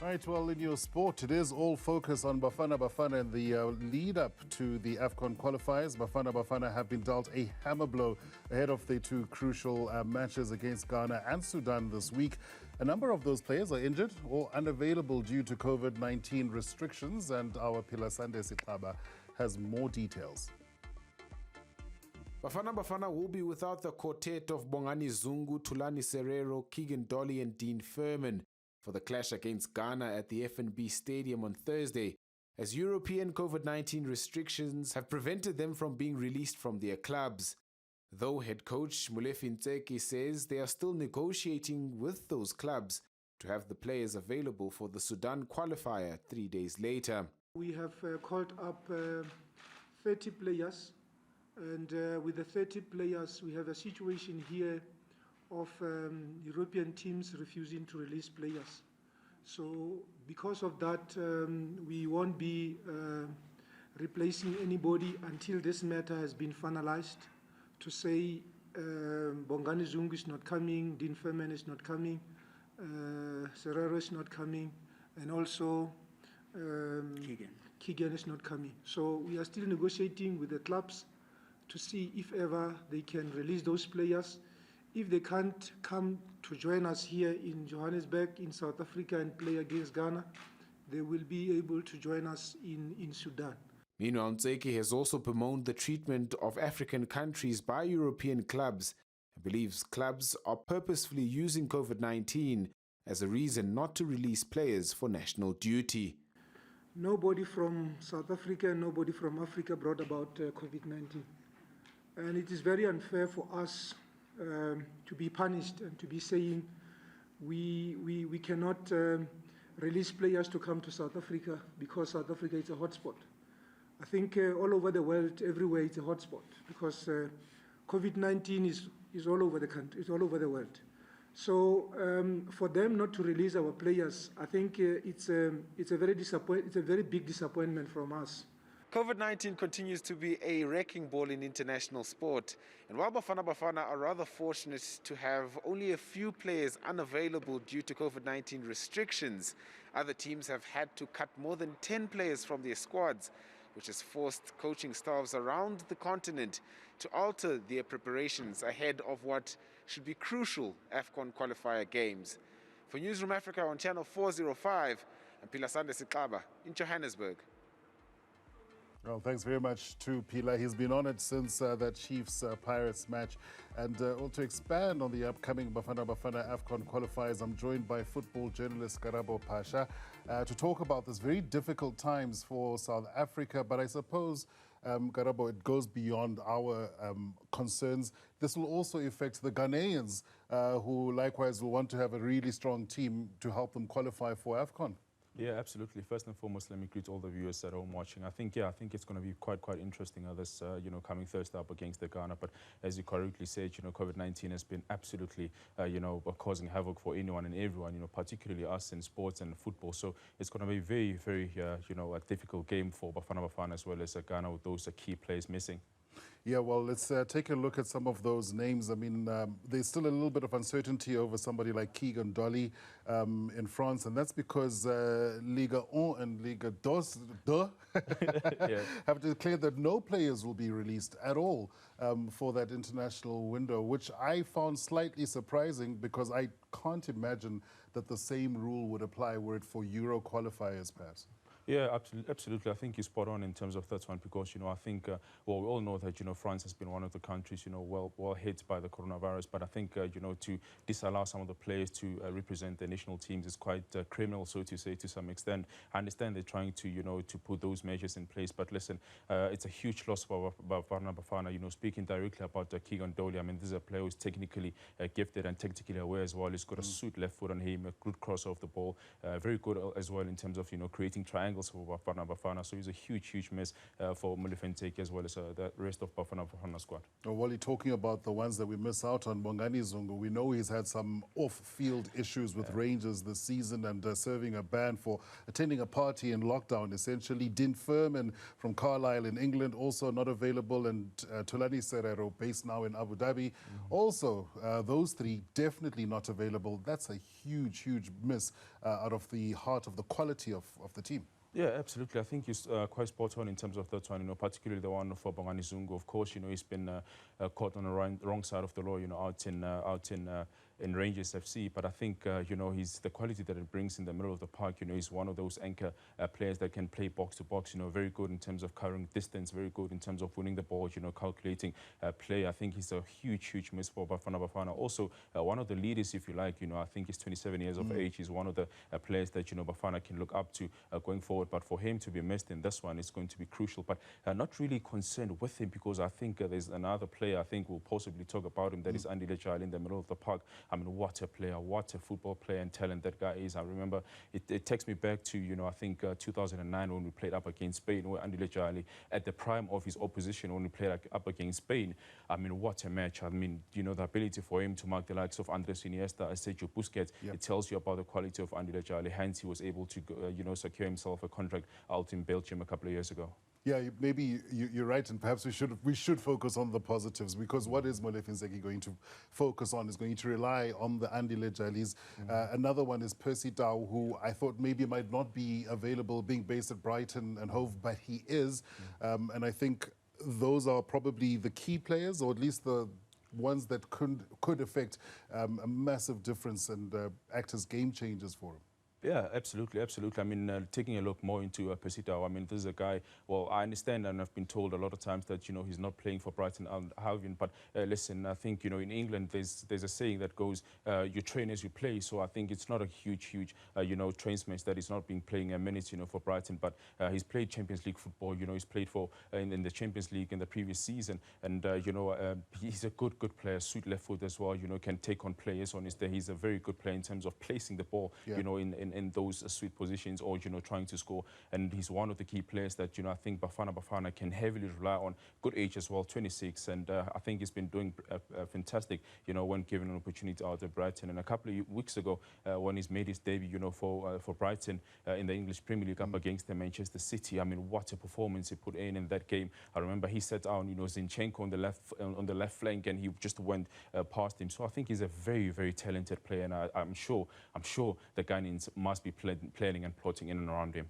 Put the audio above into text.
Right, well, in your sport, it is all focus on Bafana Bafana and the lead-up to the AFCON qualifiers. Bafana Bafana have been dealt a hammer blow ahead of the two crucial matches against Ghana and Sudan this week. A number of those players are injured or unavailable due to COVID-19 restrictions, and our Pilasande Sitlaba has more details. Bafana Bafana will be without the quartet of Bongani Zungu, Thulani Serero, Keegan Dolly and Dean Furman for the clash against Ghana at the FNB Stadium on Thursday, as European COVID-19 restrictions have prevented them from being released from their clubs. Though head coach Xola Ntshinga says they are still negotiating with those clubs to have the players available for the Sudan qualifier 3 days later. We have called up 30 players, and with the 30 players we have a situation here of European teams refusing to release players. So because of that, we won't be replacing anybody until this matter has been finalized, to say Bongani Zungu is not coming, Dean Furman is not coming, Serero is not coming, and also Keegan is not coming. So we are still negotiating with the clubs to see if ever they can release those players. If they can't come to join us here in Johannesburg, in South Africa, and play against Ghana, they will be able to join us in Sudan. Meanwhile, Ntshinga has also bemoaned the treatment of African countries by European clubs and believes clubs are purposefully using COVID-19 as a reason not to release players for national duty. Nobody from South Africa, nobody from Africa brought about COVID-19. And it is very unfair for us to be punished and to be saying we cannot release players to come to South Africa because South Africa is a hotspot. I think all over the world, everywhere it's a hotspot, because COVID-19 is all over the country, it's all over the world. So for them not to release our players, I think it's a very big disappointment from us. COVID-19 continues to be a wrecking ball in international sport. And while Bafana Bafana are rather fortunate to have only a few players unavailable due to COVID-19 restrictions, other teams have had to cut more than 10 players from their squads, which has forced coaching staffs around the continent to alter their preparations ahead of what should be crucial AFCON qualifier games. For Newsroom Africa on Channel 405, I'm Pilasande Sitlaba in Johannesburg. Well, thanks very much to Pila. He's been on it since that Chiefs-Pirates match. And to expand on the upcoming Bafana Bafana AFCON qualifiers, I'm joined by football journalist Karabo Phasha to talk about this very difficult times for South Africa. But I suppose, Karabo, it goes beyond our concerns. This will also affect the Ghanaians, who likewise will want to have a really strong team to help them qualify for AFCON. Yeah, absolutely. First and foremost, let me greet all the viewers at home watching. I think it's going to be quite interesting this, coming Thursday up against the Ghana. But as you correctly said, COVID-19 has been absolutely, causing havoc for anyone and everyone, particularly us in sports and football. So it's going to be very, very, a difficult game for Bafana Bafana as well as Ghana with those key players missing. Yeah, well, let's take a look at some of those names. I mean, there's still a little bit of uncertainty over somebody like Keegan Dolly in France, and that's because Ligue 1 and Ligue 2 have declared that no players will be released at all for that international window, which I found slightly surprising because I can't imagine that the same rule would apply were it for Euro qualifiers, perhaps. Yeah, absolutely. I think you're spot on in terms of that one because, I think, we all know that, France has been one of the countries, well hit by the coronavirus. But I think, to disallow some of the players to represent the national teams is quite criminal, so to say, to some extent. I understand they're trying to, to put those measures in place. But listen, it's a huge loss for Bafana Bafana. Speaking directly about Keegan Dolly, I mean, this is a player who's technically gifted and tactically aware as well. He's got a sweet left foot on him, a good cross off the ball, very good as well in terms of, creating triangles angles for Bafana Bafana. So he's a huge miss for Molefe Nteki as well as the rest of Bafana Bafana squad. While you're talking about the ones that we miss out on, Bongani Zungu, we know he's had some off-field issues with Rangers this season and serving a ban for attending a party in lockdown, essentially. Dean Furman from Carlisle in England, also not available, and Thulani Serero, based now in Abu Dhabi. Also, those three definitely not available. That's a huge miss out of the heart of the quality of the team. Yeah, absolutely. I think you're quite spot on in terms of that one, particularly the one for Bongani Zungu. Of course, he's been caught on the wrong side of the law, out in Rangers FC. But I think, he's the quality that it brings in the middle of the park. He's one of those anchor players that can play box to box, very good in terms of covering distance, very good in terms of winning the ball, calculating play. I think he's a huge miss for Bafana Bafana. Also, one of the leaders, if you like, I think he's 27 years of age. He's one of the players that, Bafana can look up to going forward. But for him to be missed in this one is going to be crucial. But not really concerned with him, because I think there's another player, I think we'll possibly talk about him, that is Andy Lejali in the middle of the park. I mean, what a player, what a football player and talent that guy is. I remember it takes me back to, I think 2009 when we played up against Spain, where Andy Lejali, at the prime of his opposition, when we played up against Spain, I mean, what a match. I mean, the ability for him to mark the likes of Andres Iniesta, Sergio Busquets, it tells you about the quality of Andy Lejali. Hence, he was able to, secure himself a contract out in Belgium a couple of years ago. Yeah, maybe you're right, and perhaps we should focus on the positives, because what is Molefe Nteki going to focus on is going to rely on the Andy Lejalis. Another one is Percy Tau, who I thought maybe might not be available, being based at Brighton and Hove, but he is. And I think those are probably the key players, or at least the ones that could affect a massive difference and act as game changers for him. Yeah, absolutely. I mean, taking a look more into Pesita, I mean, this is a guy, well, I understand, and I've been told a lot of times that, he's not playing for Brighton and Albion, but listen, I think, in England, there's a saying that goes, you train as you play, so I think it's not a huge, transmission that he's not been playing a minute, for Brighton, but he's played Champions League football, he's played for in the Champions League in the previous season, and, he's a good player, sweet left foot as well, can take on players on his day. He's a very good player in terms of placing the ball, in those sweet positions, or trying to score, and he's one of the key players that I think Bafana can heavily rely on. Good age as well, 26, and I think he's been doing fantastic when given an opportunity out at Brighton. And a couple of weeks ago, when he's made his debut for Brighton in the English Premier League up against the Manchester City, I mean, what a performance he put in that game. I remember he set down Zinchenko on the left flank, and he just went past him. So I think he's a very talented player, and I'm sure the Ghanaians must be planning and plotting in and around him.